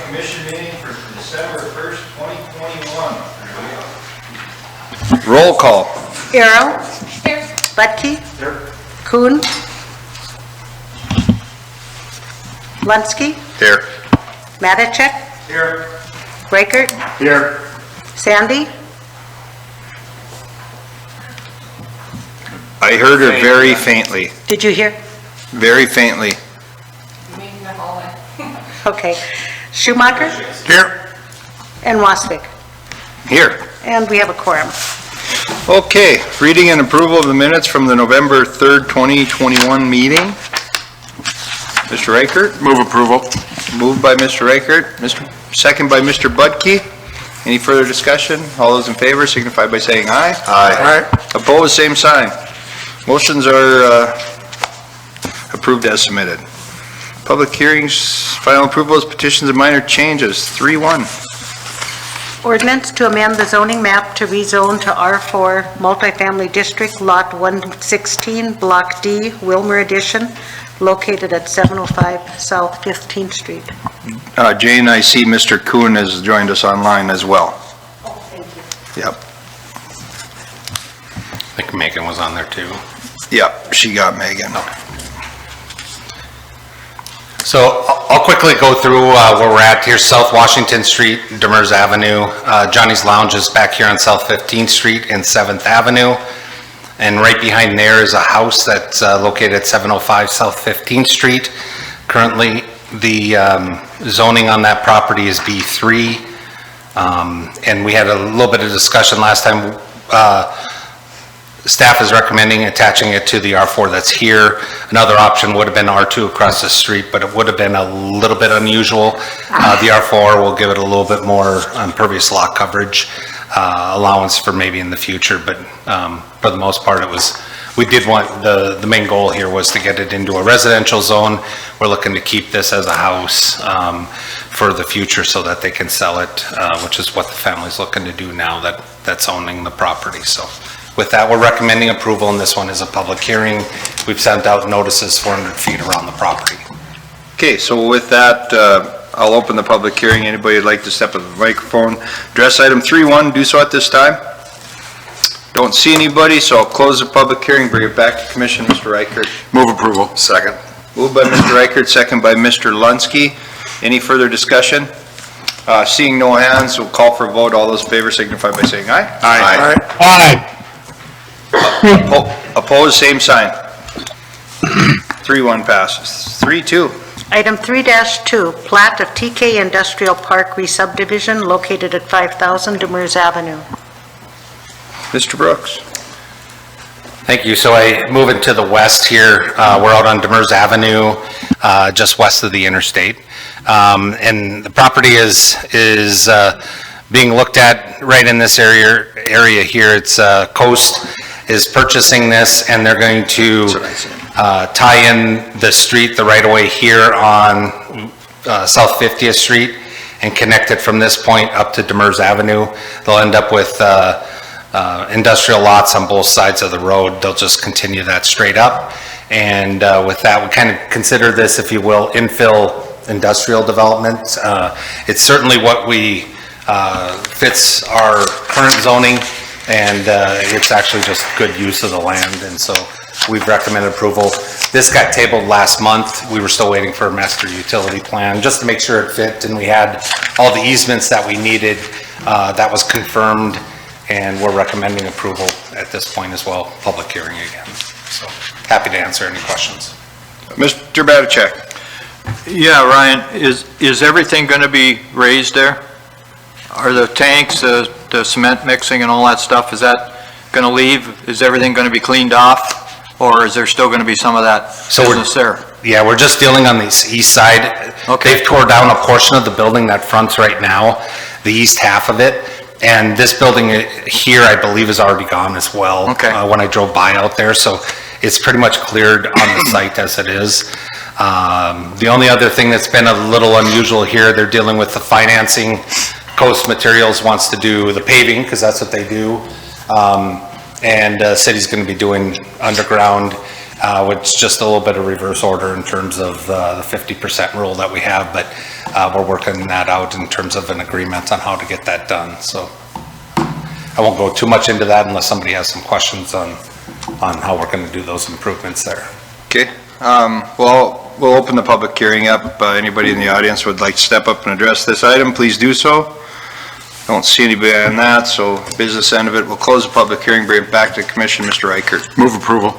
Commission meeting for December 1st, 2021. Roll call. Arrow. Here. Butke. Here. Kuhn. Lunsky. Here. Matichek. Here. Reichert. Here. Sandy. I heard her very faintly. Did you hear? Very faintly. Meeting the hallway. Okay. Schumacher Here. and Wasvik. Here. And we have a quorum. Okay, reading and approval of the minutes from the November 3rd, 2021 meeting. Mr. Reichert? Move approval. Moved by Mr. Reichert. Second by Mr. Budke. Any further discussion? All those in favor signify by saying aye. Aye. Opposed, same sign. Motions are approved as submitted. Public hearings, final approvals, petitions and minor changes, 3-1. Ordinance to amend the zoning map to rezone to R4 multifamily district, lot 116, block D, Wilmer Edition, located at 705 South 15th Street. Jane, I see Mr. Kuhn has joined us online as well. Oh, thank you. Yep, I think Megan was on there too. yep, she got Megan. So I'll quickly go through where we're at here. South Washington Street, Demers Avenue. Johnny's Lounge is back here on South 15th Street and 7th Avenue. And right behind there is a house that's located at 705 South 15th Street. Currently, the zoning on that property is B3. And we had a little bit of discussion last time. Staff is recommending attaching it to the R4 that's here. Another option would have been R2 across the street, but it would have been a little bit unusual. The R4 will give it a little bit more impervious lot coverage allowance for maybe in the future, but for the most part, we did want, the main goal here was to get it into a residential zone. We're looking to keep this as a house for the future so that they can sell it, which is what the family's looking to do now that's owning the property. So with that, we're recommending approval, and this one is a public hearing. We've sent out notices 400 feet around the property. Okay, so with that, I'll open the public hearing. Anybody would like to step up to the microphone? Address item 3-1, do so at this time. Don't see anybody, so I'll close the public hearing, bring it back to commission. Mr. Reichert. Move approval. Second. Moved by Mr. Reichert, second by Mr. Lunsky. Any further discussion? Seeing no hands, we'll call for a vote. All those in favor signify by saying aye. Aye. Aye. Opposed, same sign. 3-1 passes. 3-2. Item 3-2, plat of TK Industrial Park Re-Subdivision, located at 5000 Demers Avenue. Mr. Brooks. Thank you. So I move into the west here. We're out on Demers Avenue, just west of the interstate. And the property is being looked at right in this area here. It's Coast is purchasing this, and they're going to tie in the street, the right-of-way here on South 50th Street, and connect it from this point up to Demers Avenue. They'll end up with industrial lots on both sides of the road. They'll just continue that straight up. And with that, we kind of consider this, if you will, infill industrial development. It's certainly what fits our current zoning, and it's actually just good use of the land, and so we've recommended approval. This got tabled last month. We were still waiting for a master utility plan just to make sure it fit, and we had all the easements that we needed. That was confirmed, and we're recommending approval at this point as well, public hearing again. So happy to answer any questions. Mr. Matichek. Yeah, Ryan, is everything going to be raised there? Are the tanks, the cement mixing and all that stuff, is that going to leave? Is everything going to be cleaned off? Or is there still going to be some of that business there? Yeah, we're just dealing on the east side. Okay. They've tore down a portion of the building that fronts right now, the east half of it. And this building here, I believe, is already gone as well. Okay. When I drove by out there, so it's pretty much cleared on the site as it is. The only other thing that's been a little unusual here, they're dealing with the financing. Coast Materials wants to do the paving, because that's what they do. And the city's going to be doing underground It's just a little bit of reverse order in terms of the 50% rule that we have, but we're working that out in terms of an agreement on how to get that done. So I won't go too much into that unless somebody has some questions on how we're going to do those improvements there. Okay, well, we'll open the public hearing up. Anybody in the audience would like to step up and address this item, please do so. Don't see anybody on that, so business end of it, we'll close the public hearing, bring it back to the commission. Mr. Reichert. Move approval.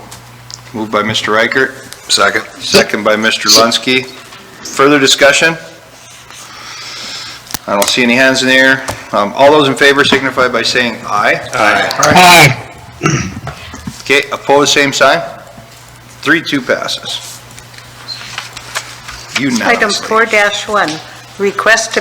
Moved by Mr. Reichert. Second. Second by Mr. Lunsky. Further discussion? I don't see any hands in the air. All those in favor signify by saying aye. Aye. Okay, opposed, same sign. 3-2 passes. Item Unanimously. 4-1, request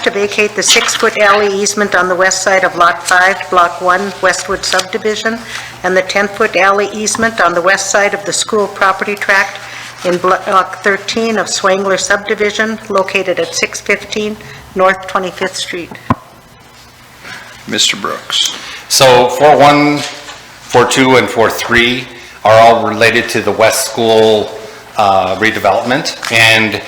to vacate the 6-foot alley easement on the west side of Lot 5, Block 1, Westwood Subdivision, and the 10-foot alley easement on the west side of the school property tract in Block 13 of Swangler Subdivision, located at 615 North 25th Street. Mr. Brooks. So 4-1, 4-2, and 4-3 are all related to the West School redevelopment, and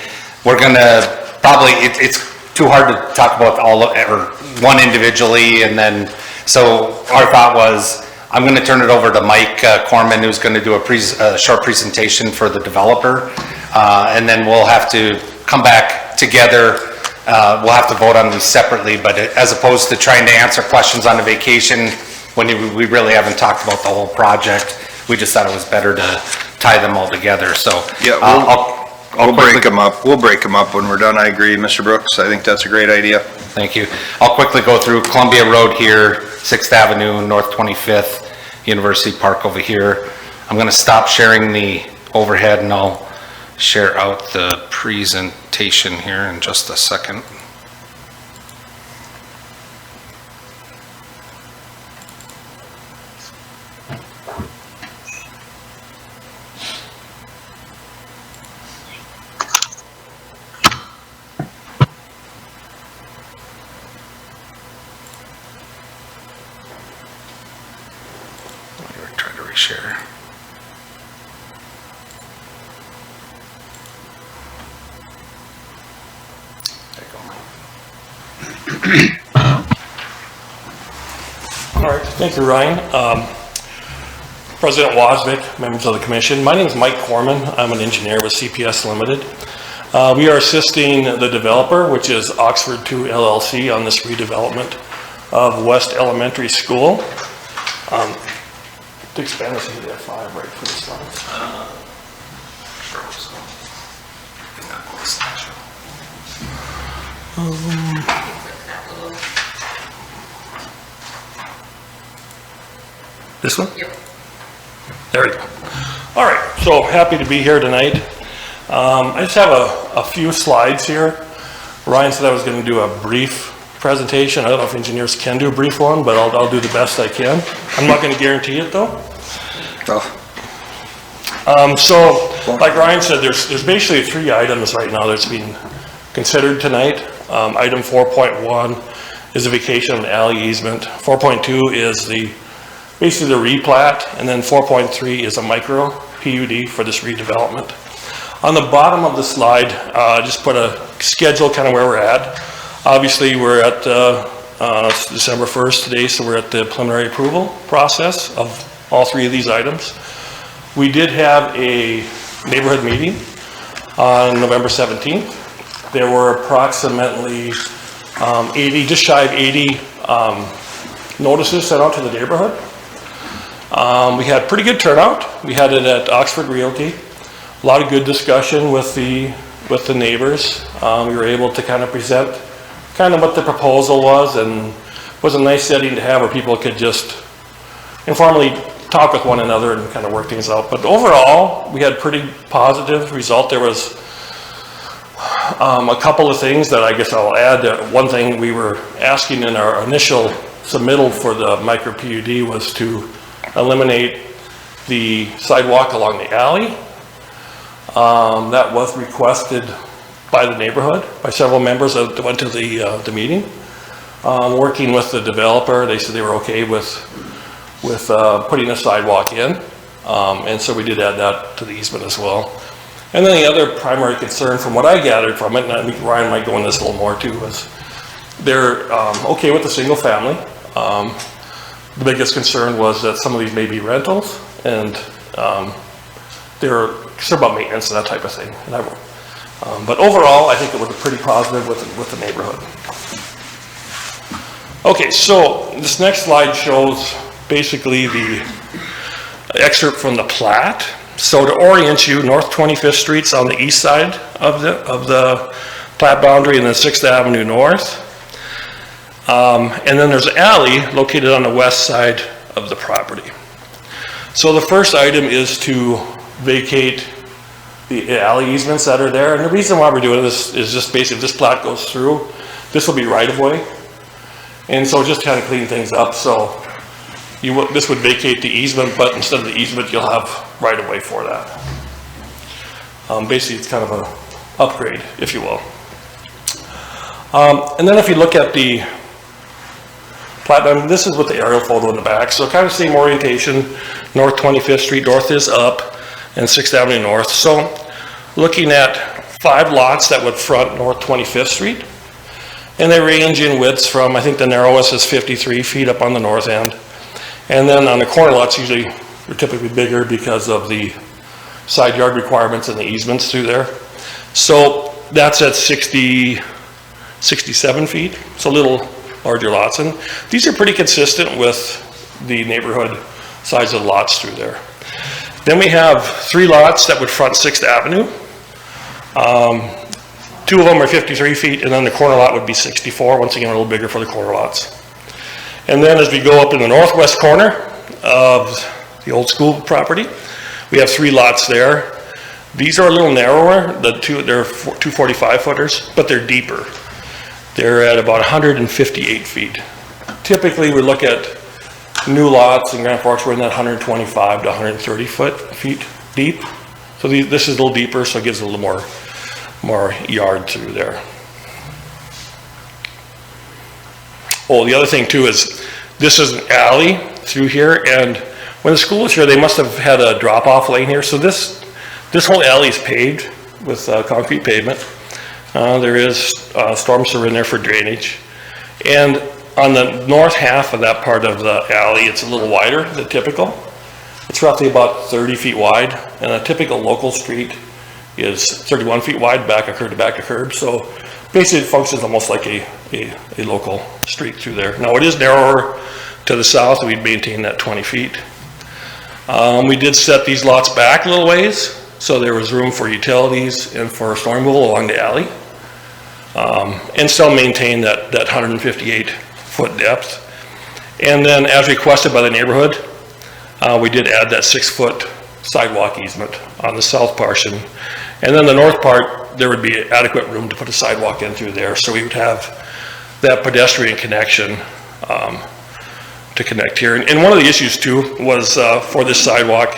we're going to probably, it's too hard to talk about all of, or one individually, and then, so our thought was, I'm going to turn it over to Mike Corman, who's going to do a short presentation for the developer, and then we'll have to come back together. We'll have to vote on these separately, but as opposed to trying to answer questions on a vacation when we really haven't talked about the whole project, we just thought it was better to tie them all together. So Yeah, we'll break them up. We'll break them up when we're done. I agree, Mr. Brooks. I think that's a great idea. Thank you. I'll quickly go through Columbia Road here, 6th Avenue, North 25th, University Park over here. I'm going to stop sharing the overhead and I'll share out the presentation here in just a second. Try to reshare. All right, thank you, Ryan. President Wasvik, members of the commission. My name is Mike Corman. I'm an engineer with CPS Limited. We are assisting the developer, which is Oxford 2 LLC, on this redevelopment of West Elementary School. To expand this into that 5 right for the slides. This one? Yep. There we go. All right, so happy to be here tonight. I just have a few slides here. Ryan said I was going to do a brief presentation. I don't know if engineers can do a brief one, but I'll do the best I can. I'm not going to guarantee it though. So, like Ryan said, there's basically 3 items right now that's being considered tonight. Item 4.1 is a vacation of an alley easement. 4.2 is basically the replat, and then 4.3 is a micro PUD for this redevelopment. On the bottom of the slide, just put a schedule kind of where we're at. Obviously, we're at it's December 1st today, so we're at the preliminary approval process of all 3 of these items. We did have a neighborhood meeting on November 17th. There were approximately 80, just shy of 80 notices sent out to the neighborhood. We had pretty good turnout. We had it at Oxford Realty. A lot of good discussion with the neighbors. We were able to kind of present kind of what the proposal was, and it was a nice setting to have where people could just informally talk with one another and kind of work things out. But overall, we had pretty positive result. There was a couple of things that I guess I'll add. One thing we were asking in our initial submittal for the micro PUD was to eliminate the sidewalk along the alley. That was requested by the neighborhood, by several members that went to the meeting. Working with the developer, they said they were okay with putting a sidewalk in. And so we did add that to the easement as well. And then the other primary concern from what I gathered from it, and I think Ryan might go into this a little more too, is they're okay with the single family. The biggest concern was that some of these may be rentals, and they're concerned about maintenance and that type of thing. But overall, I think it was pretty positive with the neighborhood. Okay, so this next slide shows basically the excerpt from the Platt. So to orient you, North 25th Street's on the east side of the Platt boundary, and then 6th Avenue North. And then there's an alley located on the west side of the property. So the first item is to vacate the alley easements that are there. And the reason why we're doing this is just basically if this plat goes through, this will be right of way. And so just kind of clean things up. So this would vacate the easement, but instead of the easement, you'll have right of way for that. Basically, it's kind of an upgrade, if you will. And then if you look at the plat, this is with the aerial photo in the back. So kind of same orientation. North 25th Street, north is up, and 6th Avenue North. So looking at 5 lots that would front North 25th Street. And they range in widths from, I think the narrowest is 53 feet up on the north end. And then on the corner lots, usually they're typically bigger because of the side yard requirements and the easements through there. So that's at 67 feet, so a little larger lots. And these are pretty consistent with the neighborhood size of the lots through there. Then we have 3 lots that would front 6th Avenue. 2 of them are 53 feet, and then the corner lot would be 64, once again a little bigger for the corner lots. And then as we go up in the northwest corner of the old school property, we have 3 lots there. These are a little narrower, they're 245 footers, but they're deeper. They're at about 158 feet. Typically we look at new lots in Grand Forks, we're in that 125 to 130 feet deep. So this is a little deeper, so it gives a little more yard through there. Oh, the other thing too is this is an alley through here, and when the school was here, they must have had a drop-off lane here. So this whole alley is paved with concrete pavement. There is storm sewer in there for drainage. And on the north half of that part of the alley, it's a little wider than typical. It's roughly about 30 feet wide, and a typical local street is 31 feet wide, back of curb to back of curb. So basically it functions almost like a local street through there. Now it is narrower to the south, we'd maintain that 20 feet. We did set these lots back a little ways, so there was room for utilities and for storm removal along the alley. And still maintain that 158 foot depth. And then as requested by the neighborhood, we did add that 6 foot sidewalk easement on the south portion. And then the north part, there would be adequate room to put a sidewalk in through there. So we would have that pedestrian connection to connect here. And one of the issues too was for this sidewalk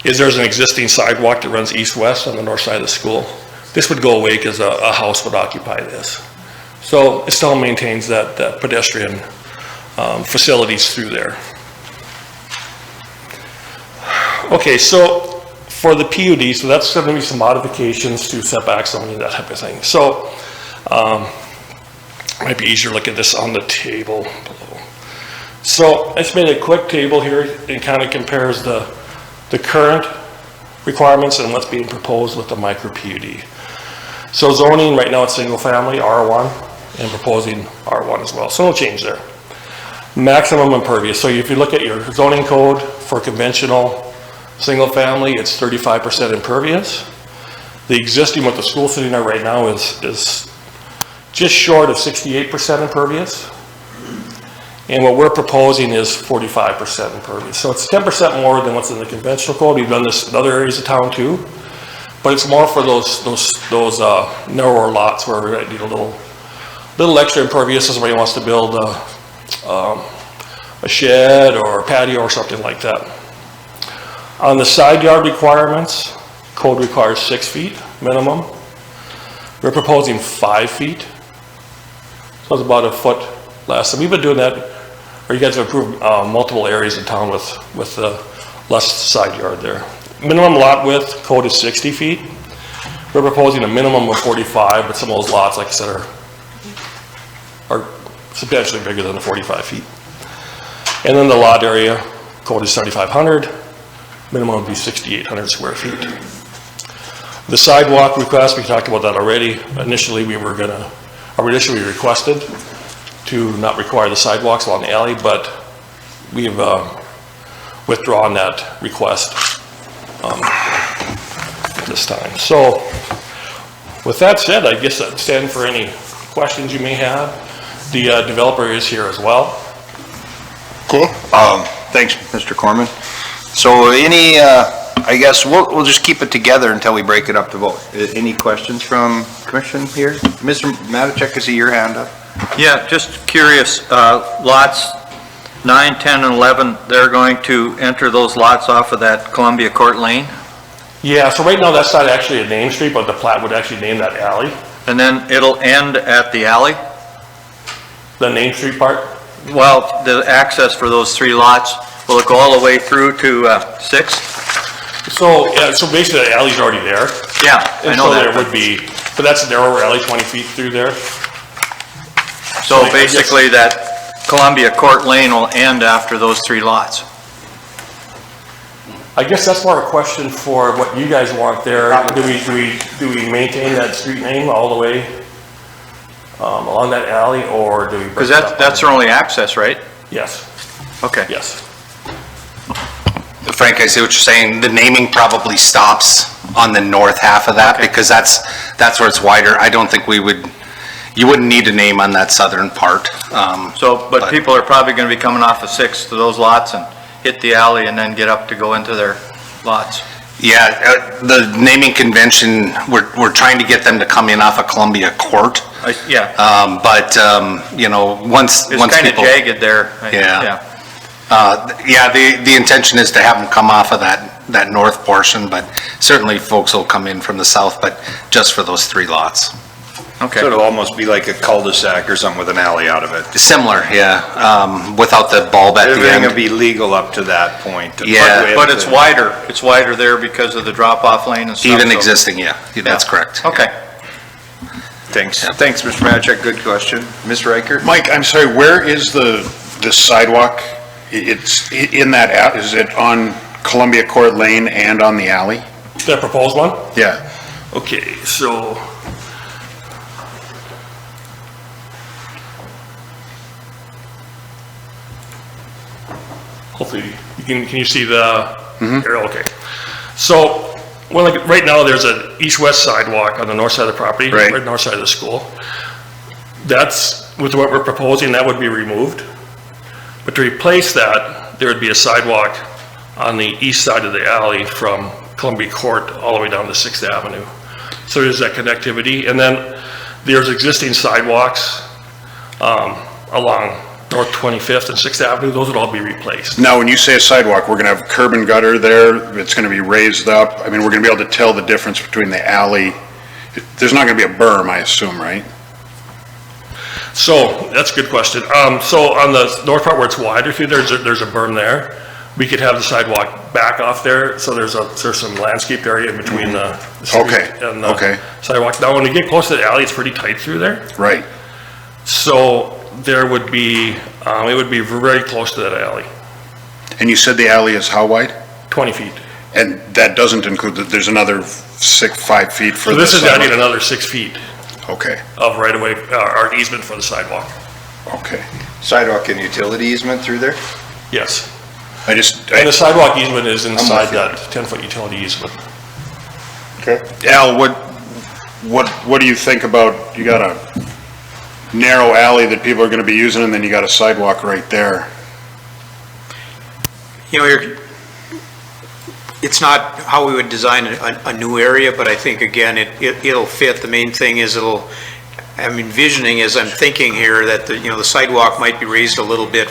is there's an existing sidewalk that runs east-west on the north side of the school. This would go away because a house would occupy this. So it still maintains that pedestrian facilities through there. Okay, so for the PUD, so that's going to be some modifications to setbacks, zoning, that type of thing. So it might be easier to look at this on the table below. So I just made a quick table here. It kind of compares the current requirements and what's being proposed with the micro PUD. So zoning right now it's single family, R1, and proposing R1 as well. So no change there. Maximum impervious. So if you look at your zoning code for conventional single family, it's 35% impervious. The existing, what the school's sitting at right now is just short of 68% impervious. And what we're proposing is 45% impervious. So it's 10% more than what's in the conventional code. We've done this in other areas of town too. But it's more for those narrower lots where we might need a little extra impervious if somebody wants to build a shed or a patio or something like that. On the side yard requirements, code requires 6 feet minimum. We're proposing 5 feet. So it's about a foot less. And we've been doing that, or you guys have approved multiple areas in town with the less side yard there. Minimum lot width, code is 60 feet. We're proposing a minimum of 45, but some of those lots, like I said, are substantially bigger than the 45 feet. And then the lot area, code is 7,500, minimum would be 6,800 square feet. The sidewalk request, we talked about that already. Initially, we requested to not require the sidewalks along the alley, but we've withdrawn that request this time. So with that said, I guess I'd stand for any questions you may have. The developer is here as well. Okay. Thanks, Mr. Corman. So any, I guess we'll just keep it together until we break it up to vote. Any questions from commission here? Mr. Matichak, I see your hand up. Yeah, just curious, lots 9, 10, and 11, they're going to enter those lots off of that Columbia Court Lane? Yeah, so right now that's not actually a name street, but the Platt would actually name that alley. And then it'll end at the alley? The name street part? Well, the access for those 3 lots, will it go all the way through to 6? So, yeah, so basically the alley's already there. Yeah, I And know so that. there would be, but that's a narrower alley, 20 feet through there. So basically that Columbia Court Lane will end after those 3 lots? I guess that's more a question for what you guys want there. Do we maintain that street name all the way along that alley, or do we? Because that's their only access, right? Yes, Okay. yes. Frank, I see what you're saying. The naming probably stops on the north half of that because that's where it's wider. I don't think you wouldn't need a name on that southern part. But people are probably going to be coming off of 6 to those lots and hit the alley and then get up to go into their lots. Yeah, the naming convention, we're trying to get them to come in off of Columbia Court. Yeah. You know, once It's kind of people. jagged there. Yeah. The intention is to have them come off of that north portion, but certainly folks will come in from the south, but just for those 3 lots. Okay. So it'll almost be like a cul-de-sac or something with an alley out of it. Similar, yeah, without the bulb at the Everything will end. be legal up to that point. Yeah. But it's wider. It's wider there because of the drop-off lane and stuff. Even so- existing, yeah, that's correct. Okay. Thanks. Thanks, Mr. Matichak, good question. Ms. Reichert? Mike, I'm sorry, where is the sidewalk? It's in that, is it on Columbia Court Lane and on the alley? The proposed one? Yeah. Okay, so. Hopefully, can you see the arrow? Okay. So, well, like, right now, there's an east-west sidewalk on the north side of the property, Right. north side of the school. That's, with what we're proposing, that would be removed. But to replace that, there would be a sidewalk on the east side of the alley from Columbia Court all the way down to 6th Avenue. So there's that connectivity. And then there's existing sidewalks along North 25th and 6th Avenue. Those would all be replaced. Now, when you say a sidewalk, we're going to have curb and gutter there, it's going to be raised up. I mean, we're going to be able to tell the difference between the alley. There's not going to be a berm, I assume, right? So that's a good question. So on the north part where it's wider through there's a berm there. We could have the sidewalk back off there. So there's some landscaped area in between the street and the sidewalk. Now, when we get close to the alley, it's pretty tight through there. Right. So there would be, it would be very close to that alley, And you said the alley is how wide? 20 feet. And that doesn't include, there's another 5 feet for So the this is adding sidewalk? another 6 feet Okay, of right-of-way, or easement for the sidewalk. okay. Sidewalk and utility easement through there? Yes. And And the sidewalk easement is inside with you. that 10-foot utility easement. Al, what do you think about, you got a narrow alley that people are going to be using, and then you got a sidewalk right there? You know, it's not how we would design a new area, but I think, again, it'll fit. The main thing is I'm envisioning as I'm thinking here that the sidewalk might be raised a little bit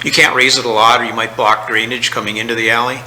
you can't raise it a lot or you might block drainage coming into the alley,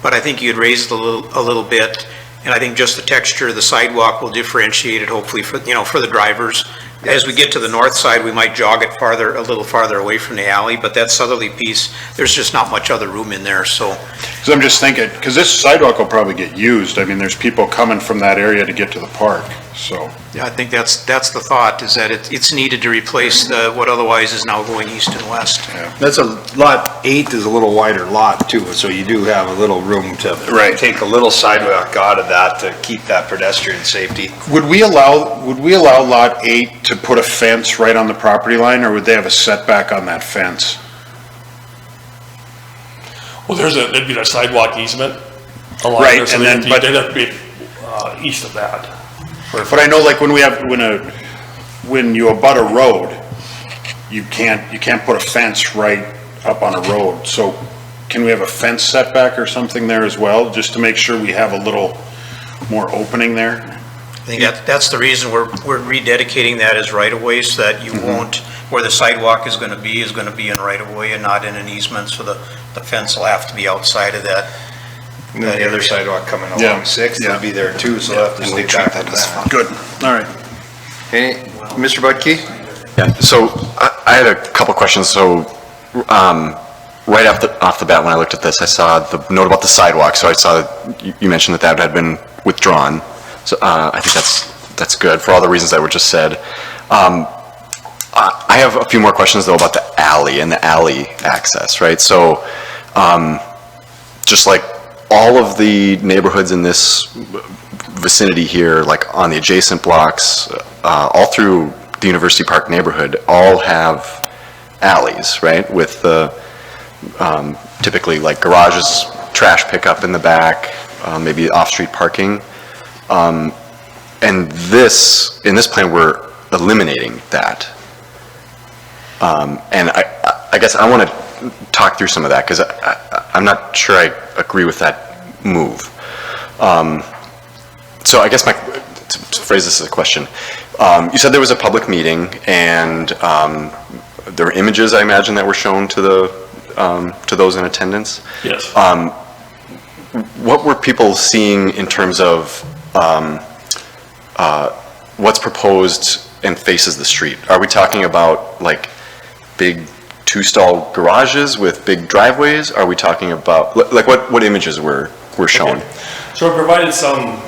but I think you'd raise it a little bit And I think just the texture of the sidewalk will differentiate it hopefully for, for the drivers. As we get to the north side, we might jog it a little farther away from the alley, but that southerly piece, there's just not much other room in there, so. Because I'm just thinking, because this sidewalk will probably get used. I mean, there's people coming from that area to get to the park, so. Yeah, I think that's the thought, is that it's needed to replace what otherwise is now going east and west. That's lot 8 is a little wider lot too, so you do have a little room to take a little sidewalk out of that to keep that pedestrian safety. Would we allow lot 8 to put a fence right on the property line, or would they have a setback on that fence? Well, there'd be that sidewalk easement along Right, there, so and then- they'd have to be east of that. But I know like when you abut a road, you can't put a fence right up on a road. So can we have a fence setback or something there as well, just to make sure we have a little more opening there? I think that's the reason we're rededicating that as right-of-way, so that you won't, where the sidewalk is gonna be in right-of-way and not in an easement, so the fence will have to be outside of that. And then the other sidewalk coming Yeah. along 6th will be there too, so we'll have to stay track of that. Good, all right. Okay, Mr. Budke? Yeah, so I had a couple questions. So right off the bat, when I looked at this, I saw the note about the sidewalk. So I saw you mentioned that had been withdrawn. So I think that's good for all the reasons that were just said. I have a few more questions though about the alley and the alley access, right? So just like all of the neighborhoods in this vicinity here, like on the adjacent blocks, all through the University Park neighborhood, all have alleys, right? With the typically like garages, trash pickup in the back, maybe off-street parking. And in this plan, we're eliminating that. And I guess I want to talk through some of that, because I'm not sure I agree with that move. So I guess to phrase this as a question, you said there was a public meeting, and there were images, I imagine, that were shown to those in attendance. Yes. What were people seeing in terms of what's proposed and faces the street? Are we talking about like big two-stall garages with big driveways? Are we talking about, like, what images were shown? Okay. So I provided some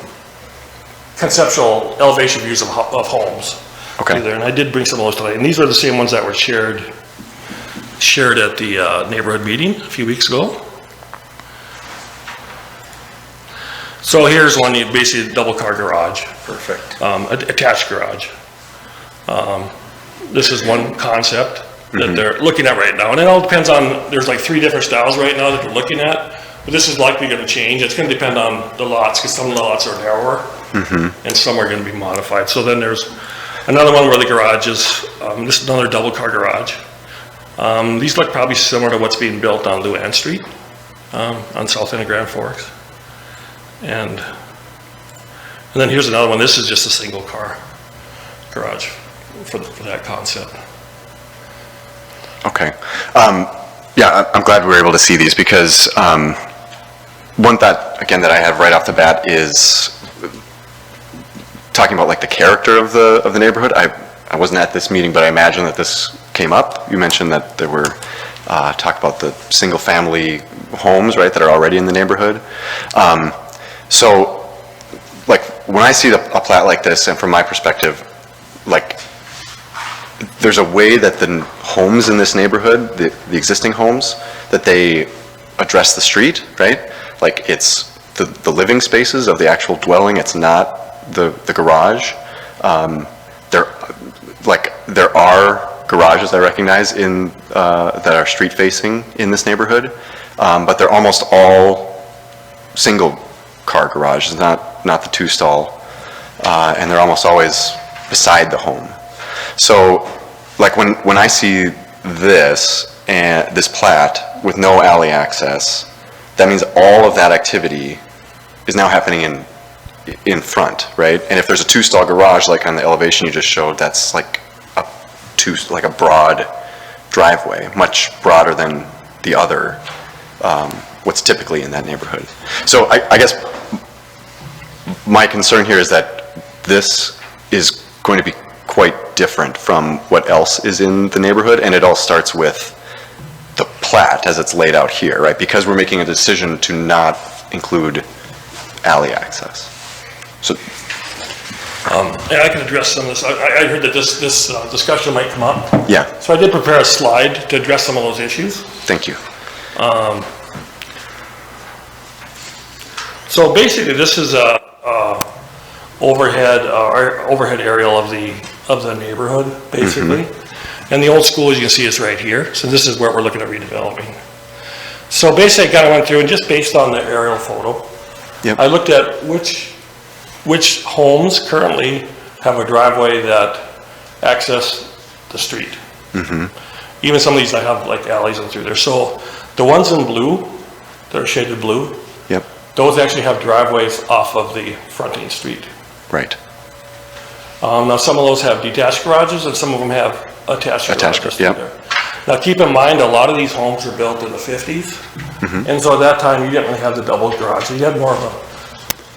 conceptual elevation views of homes. Okay. There, and I did bring some of those tonight, and these are the same ones that were shared at the neighborhood meeting a few weeks ago. So here's one, basically a double-car garage. Perfect. Attached garage. This is one concept that they're looking at right now, and it all depends on, there's like 3 different styles right now that they're looking at, but this is likely going to change. It's going to depend on the lots, because some of the lots are narrower, and some are going to be modified. So then there's another one where the garage is, this is another double-car garage. These look probably similar to what's being built on Luann Street, on south end of Grand Forks. And then here's another one. This is just a single car garage for that concept. Okay. Yeah, I'm glad we were able to see these, because one thought, again, that I have right off the bat is talking about like the character of the neighborhood. I wasn't at this meeting, but I imagine that this came up. You mentioned that there were talk about the single-family homes, right, that are already in the neighborhood. So, like, when I see a plat like this, and from my perspective, like, there's a way that the homes in this neighborhood, the existing homes, that they address the street, right? Like, it's the living spaces of the actual dwelling, it's not the garage. There are garages I recognize that are street facing in this neighborhood, but they're almost all single car garages, not the 2-stall, and they're almost always beside the home. So, like when I see this and this plat with no alley access, that means all of that activity is now happening in front, right? And if there's a 2-stall garage, like on the elevation you just showed, that's like a broad driveway, much broader than the other, what's typically in that neighborhood. So I guess my concern here is that this is going to be quite different from what else is in the neighborhood, and it all starts with the plat as it's laid out here, right? Because we're making a decision to not include alley access. So, And I can address some of this. I heard that this discussion might come up. yeah, So I did prepare a slide to address some of those issues. thank you. So basically, this is a overhead aerial of the neighborhood, basically. And the old school, as you can see, is right here. So this is where we're looking at redeveloping. So basically, I kind of went through and just based on the aerial photo, Yep. I looked at which homes currently have a driveway that access the street. Even some of these that have like alleys and through there. So the ones in blue, that are shaded blue, Yep, those actually have driveways off of the fronting street. right. Now, some of those have detached garages and some of them have attached garages. yep. through there. Now, keep in mind, a lot of these homes were built in the 50s. And so at that time, you didn't really have the double garages. You had more of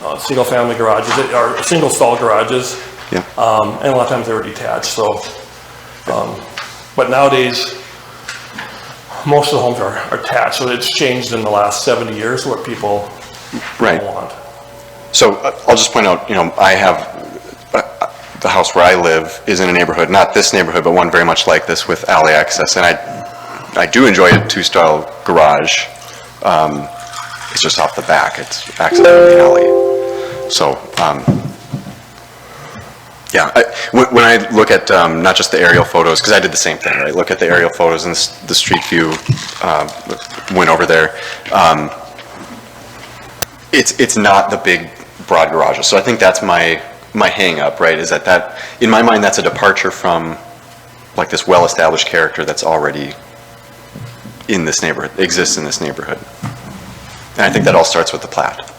a single-family garages, or single-stall garages. Yep. And a lot of times they were detached, so. But nowadays, most of the homes are attached, so it's changed in the last 70 years what people Right. want. So I'll just point out, I have, the house where I live is in a neighborhood, not this neighborhood, but one very much like this with alley access, and I do enjoy a two-stall garage. It's just off the back, it's access to the alley. So, yeah, when I look at not just the aerial photos, because I did the same thing, right? Look at the aerial photos and the street view, went over there. It's not the big broad garages. So I think that's my hang up, right? Is that in my mind, that's a departure from like this well-established character that's already in this neighborhood, exists in this neighborhood. And I think that all starts with the plat.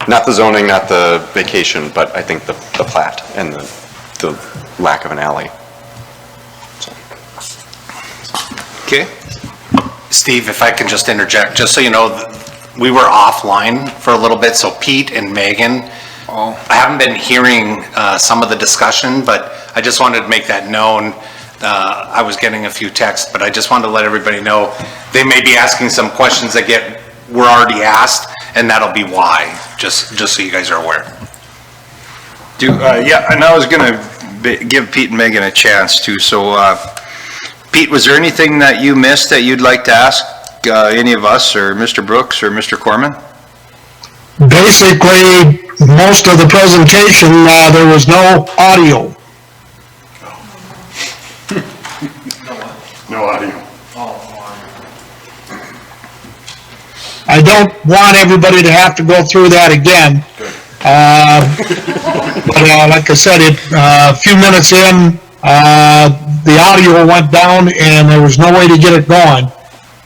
Not the zoning, not the vacation, but I think the plat and the lack of an alley. Okay. Steve, if I can just interject, just so you know, we were offline for a little bit, so Pete and Megan, I haven't been hearing some of the discussion, but I just wanted to make that known. I was getting a few texts, but I just wanted to let everybody know they may be asking some questions that were already asked, and that'll be why, just so you guys are aware. Yeah, and I was gonna give Pete and Megan a chance to, so, Pete, was there anything that you missed that you'd like to ask any of us, or Mr. Brooks, or Mr. Corman? Basically, most of the presentation, there was no audio. No audio. I don't want everybody to have to go through that again. But like I said, a few minutes in, the audio went down and there was no way to get it going.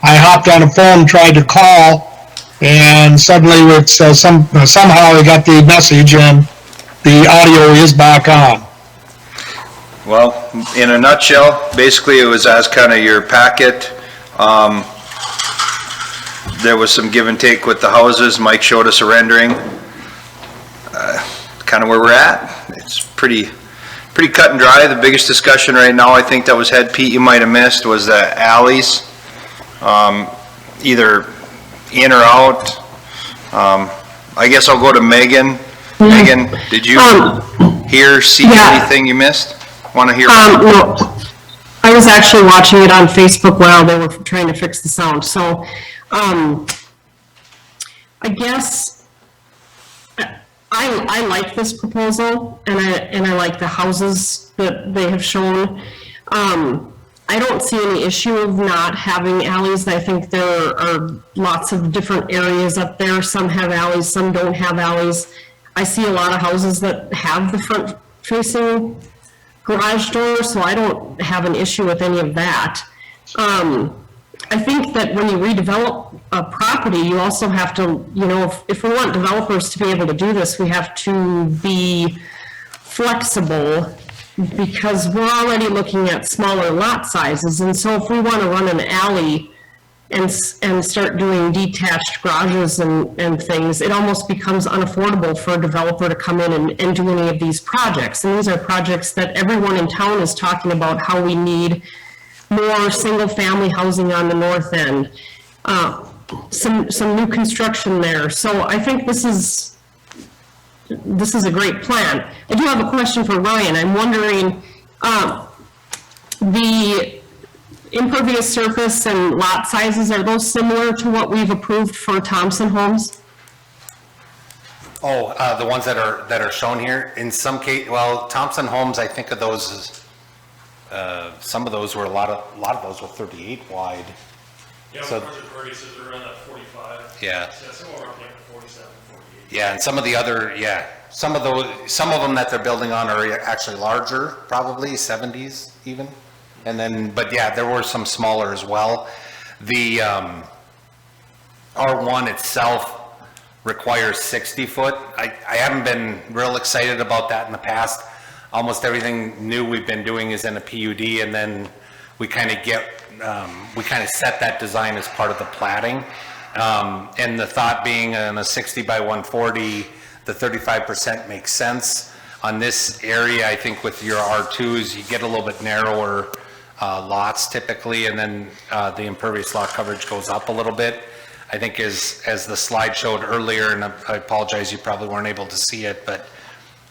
I hopped on a phone, tried to call, and suddenly it's somehow I got the message and the audio is back on. Well, in a nutshell, basically it was as kind of your packet. There was some give and take with the houses. Mike showed us a rendering. Kind of where we're at. It's pretty cut and dry. The biggest discussion right now, I think that was had, Pete, you might have missed, was the alleys. Either in or out. I guess I'll go to Megan. Megan, did you see anything you missed? Want to hear? No. I was actually watching it on Facebook while they were trying to fix the sound. So, I guess I like this proposal, and I like the houses that they have shown. I don't see any issue of not having alleys. I think there are lots of different areas up there. Some have alleys, some don't have alleys. I see a lot of houses that have the front-facing garage door, so I don't have an issue with any of that. I think that when you redevelop a property, you also have to, if we want developers to be able to do this, we have to be flexible, because we're already looking at smaller lot sizes, and so if we want to run an alley and start doing detached garages and things, it almost becomes unaffordable for a developer to come in and do any of these projects. And these are projects that everyone in town is talking about, how we need more single-family housing on the north end. Some new construction there. So I think this is a great plan. I do have a question for Ryan. I'm wondering, the impervious surface and lot sizes, are those similar to what we've approved for Thompson Homes? Oh, the ones that are shown here, in some case, well, Thompson Homes, I think of those as, some of those were, a lot of those were 38 wide. Yeah, So- says they're around that 45. Yeah. Somewhere around like 47, 48. Yeah, and some of the other, some of them that they're building on are actually larger, probably 70s even. And then, but yeah, there were some smaller as well. The R1 itself requires 60 foot. I haven't been real excited about that in the past. Almost everything new we've been doing is in a PUD, and then we kind of set that design as part of the platting. And the thought being on a 60 by 140, the 35% makes sense. On this area, I think with your R2s, you get a little bit narrower lots typically, and then the impervious lot coverage goes up a little bit. I think as the slide showed earlier, and I apologize, you probably weren't able to see it, but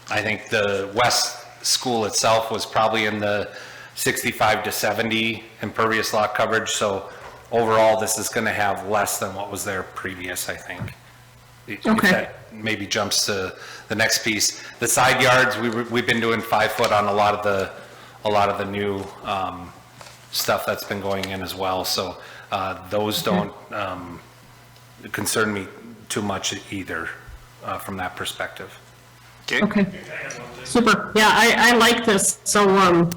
I think the West School itself was probably in the 65 to 70 impervious lot coverage, so overall, this is going to have less than what was there previous, I think. If that maybe jumps to the next piece. The side yards, we've been doing 5 foot on a lot of the new stuff that's been going in as well. So those don't concern me too much either from that perspective. Okay. Super. Yeah, I like this, so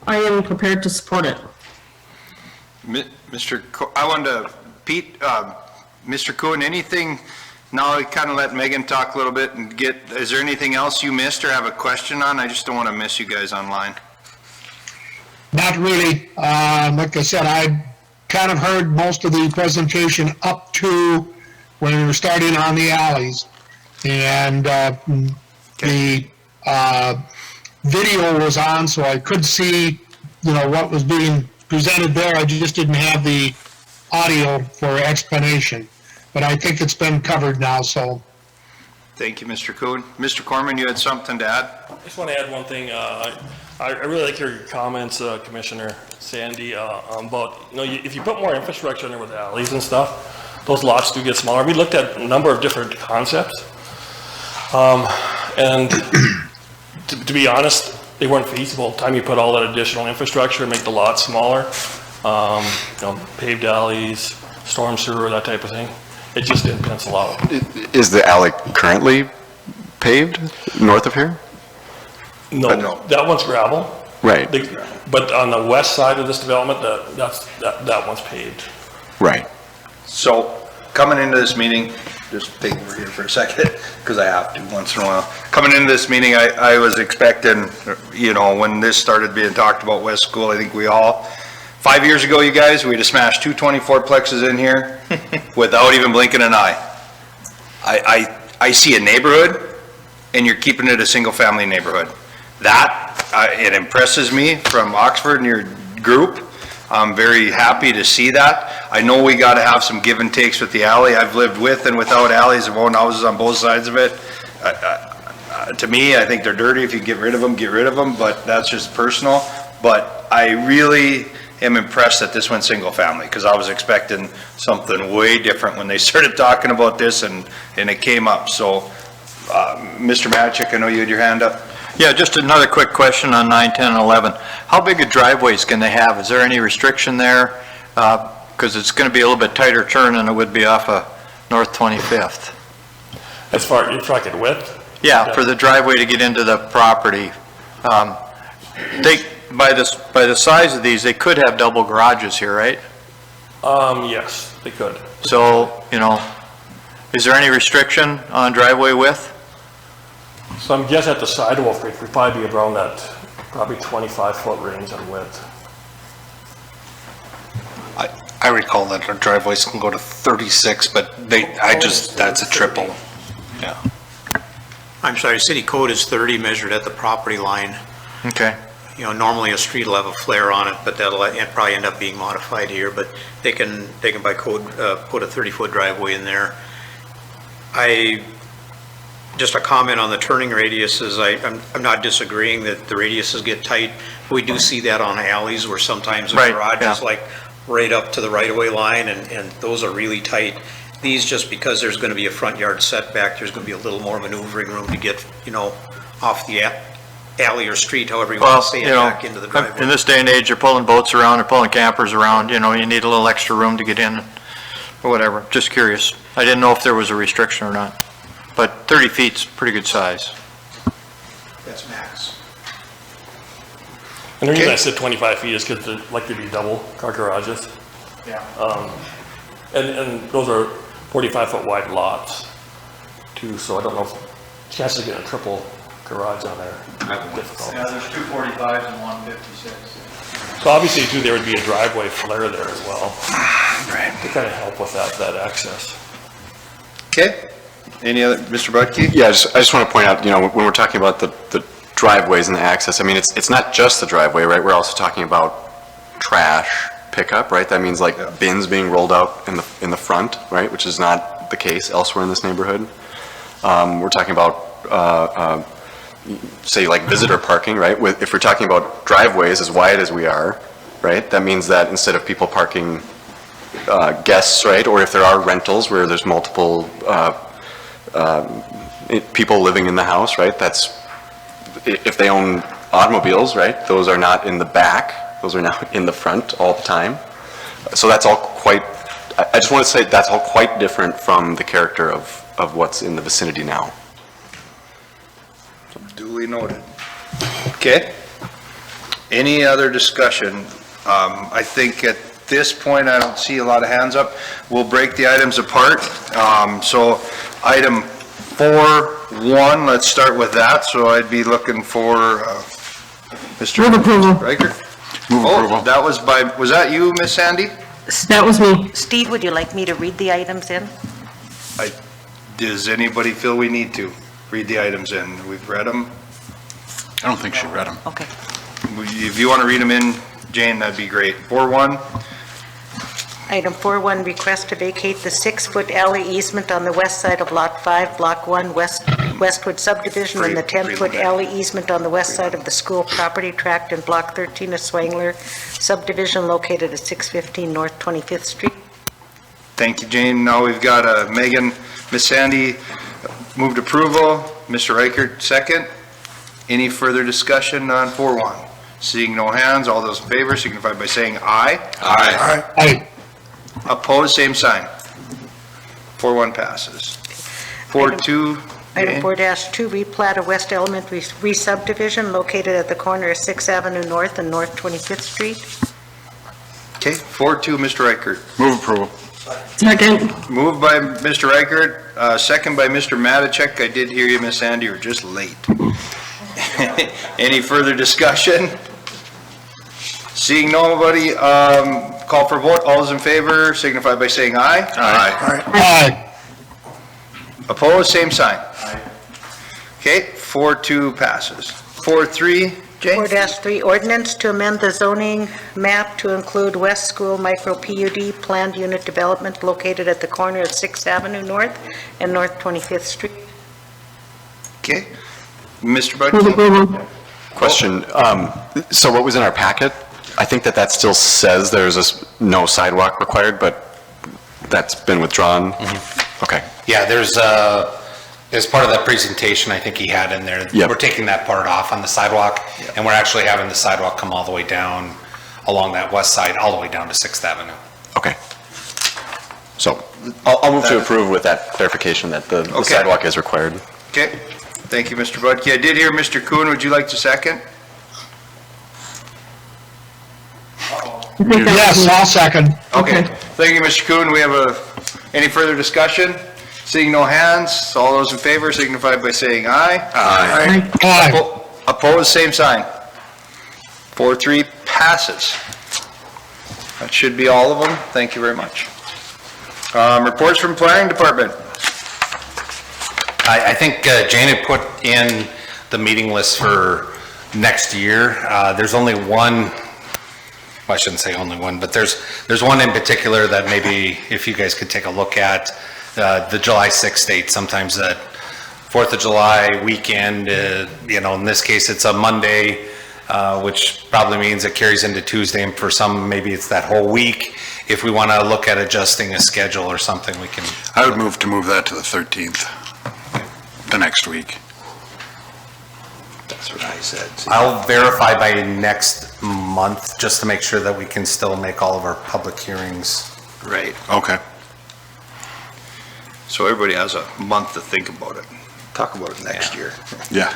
I am prepared to support it. I wanted to, Pete, Mr. Kuhn, anything, now I kind of let Megan talk a little bit and is there anything else you missed or have a question on? I just don't want to miss you guys online. Not really. Like I said, I kind of heard most of the presentation up to when we were starting on the alleys. And the video was on, so I could see, what was being presented there. I just didn't have the audio for explanation. But I think it's been covered now, so. Thank you, Mr. Kuhn. Mr. Corman, you had something to add? I just want to add one thing. I really like your comments, Commissioner Sandy, about, if you put more infrastructure in there with alleys and stuff, those lots do get smaller. We looked at a number of different concepts. And to be honest, they weren't feasible. By the time you put all that additional infrastructure and make the lots smaller, paved alleys, storm sewer, that type of thing, it just didn't pencil out. Is the alley currently paved north of here? No, that one's gravel. Right. But on the west side of this development, that one's paved. Right. So, coming into this meeting, just take over here for a second, because I have to once in a while. Coming into this meeting, I was expecting, when this started being talked about West School, I think we all, 5 years ago, you guys, we'd have smashed 2 24-plexes in here without even blinking an eye. I see a neighborhood, and you're keeping it a single-family neighborhood. That, it impresses me from Oxford and your group. I'm very happy to see that. I know we got to have some give and takes with the alley. I've lived with and without alleys. I've owned houses on both sides of it. To me, I think they're dirty. If you get rid of them, get rid of them, but that's just personal. But I really am impressed that this went single family, because I was expecting something way different when they started talking about this and it came up. So, Mr. Matchik, I know you had your hand up. Yeah, just another quick question on 9, 10, and 11. How big a driveways can they have? Is there any restriction there? Because it's going to be a little bit tighter turn than it would be off of North 25th. As far as you're talking width? Yeah, for the driveway to get into the property. By the size of these, they could have double garages here, right? Yes, they could. So, is there any restriction on driveway width? So I'm guessing at the sidewalk, we'd probably be around that, probably 25-foot range on width. I recall that our driveways can go to 36, but that's a triple. Yeah. I'm sorry, city code is 30 measured at the property line. Okay. You know, normally a street will have a flare on it, but that'll probably end up being modified here, but they can by code, put a 30-foot driveway in there. Just a comment on the turning radiuses, I'm not disagreeing that the radiuses get tight. We do see that on alleys where sometimes the garage is like right up to the right-of-way line, and those are really tight. These, just because there's gonna be a front yard setback, there's gonna be a little more maneuvering room to get, off the alley or street, however you want to say it, back into the driveway. In this day and age, you're pulling boats around, or pulling campers around, you need a little extra room to get in, or whatever. Just curious. I didn't know if there was a restriction or not. But 30 feet's pretty good size. That's max. And the reason I said 25 feet is because they're likely to be double car garages. Yeah. And those are 45-foot wide lots too, so I don't know if chances of getting a triple garage on there are difficult. Yeah, there's 245s and 156. So obviously too, there would be a driveway flare there as well. Right. To kind of help with that access. Okay. Any other, Mr. Budke? Yeah, I just want to point out, when we're talking about the driveways and the access, I mean, it's not just the driveway, right? We're also talking about trash pickup, right? That means like bins being rolled out in the front, right? Which is not the case elsewhere in this neighborhood. We're talking about, say, like visitor parking, right? If we're talking about driveways as wide as we are, right? That means that instead of people parking guests, right? Or if there are rentals where there's multiple people living in the house, right? That's, if they own automobiles, right? Those are not in the back, those are now in the front all the time. So that's all quite, I just want to say that's all quite different from the character of what's in the vicinity now. Duly noted. Okay. Any other discussion? I think at this point, I don't see a lot of hands up. We'll break the items apart. So item 4.1, let's start with that. So I'd be looking for Mr. Move approval. Riker. Move approval. That was that you, Miss Sandy? That was me. Steve, would you like me to read the items in? Does anybody feel we need to read the items in? We've read them. I don't think she read them. Okay. If you want to read them in, Jane, that'd be great. 4.1. Item 4.1, request to vacate the 6-foot alley easement on the west side of Lot 5, Block 1, Westwood Subdivision, and the 10-foot alley easement on the west side of the school property tract in Block 13 of Swangler Subdivision located at 615 North 25th Street. Thank you, Jane. Now we've got Megan, Miss Sandy moved approval, Mr. Reichert second. Any further discussion on 4.1? Seeing no hands, all those in favor signify by saying aye. Aye. Aye. Opposed, same sign. 4.1 passes. 4.2. Item 4-2, replat of West Elementary Re-Subdivision located at the corner of 6th Avenue North and North 25th Street. Okay, 4.2, Mr. Reichert. Move approval. Second. Moved by Mr. Reichert, second by Mr. Matichek. I did hear you, Miss Sandy, you're just late. Any further discussion? Seeing nobody, call for vote. All those in favor signify by saying aye. Aye. Aye. Opposed, same sign. Okay, 4.2 passes. 4.3, Jane? 4-3, ordinance to amend the zoning map to include West School Micro PUD planned unit development located at the corner of 6th Avenue North and North 25th Street. Okay, Mr. Move Budke? approval. Question, so what was in our packet, I think that still says there's no sidewalk required, but that's been withdrawn? Okay. Yeah, there's, as part of that presentation, I think he had in there, Yep. we're taking that part off on the sidewalk, and we're actually having the sidewalk come all the way down along that west side, all the way down to 6th Avenue. Okay. So I'll move to approve with that clarification that the sidewalk is required. Okay, thank you, Mr. Budke. I did hear Mr. Kuhn, would you like to second? Yes, I'll second. Okay, thank you, Mr. Kuhn. We have any further discussion? Seeing no hands, all those in favor signify by saying aye. Aye. Aye. Opposed, same sign. 4.3 passes. That should be all of them. Thank you very much. Reports from planning department. I think Jane had put in the meeting list for next year. There's only one, well, I shouldn't say only one, but there's one in particular that maybe if you guys could take a look at, the July 6th date. Sometimes that 4th of July weekend, in this case, it's a Monday, which probably means it carries into Tuesday, and for some, maybe it's that whole week. If we want to look at adjusting a schedule or something, we can. I would move that to the 13th, the next week. That's what I said. I'll verify by next month, just to make sure that we can still make all of our public hearings. Right. Okay. So everybody has a month to think about it. Talk about it next year. Yeah.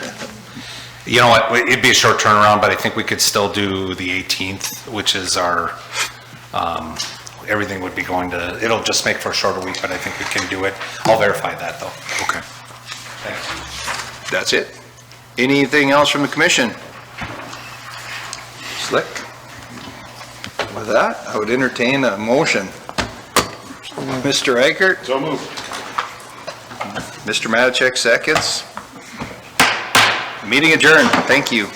You know what, it'd be a short turnaround, but I think we could still do the 18th, which is our, everything would be going to, it'll just make for a shorter week, but I think we can do it. I'll verify that, though. Okay. Thanks. That's it. Anything else from the commission? Slick? With that, I would entertain a motion. Mr. Reichert? So moved. Mr. Matichak seconds. Meeting adjourned. Thank you.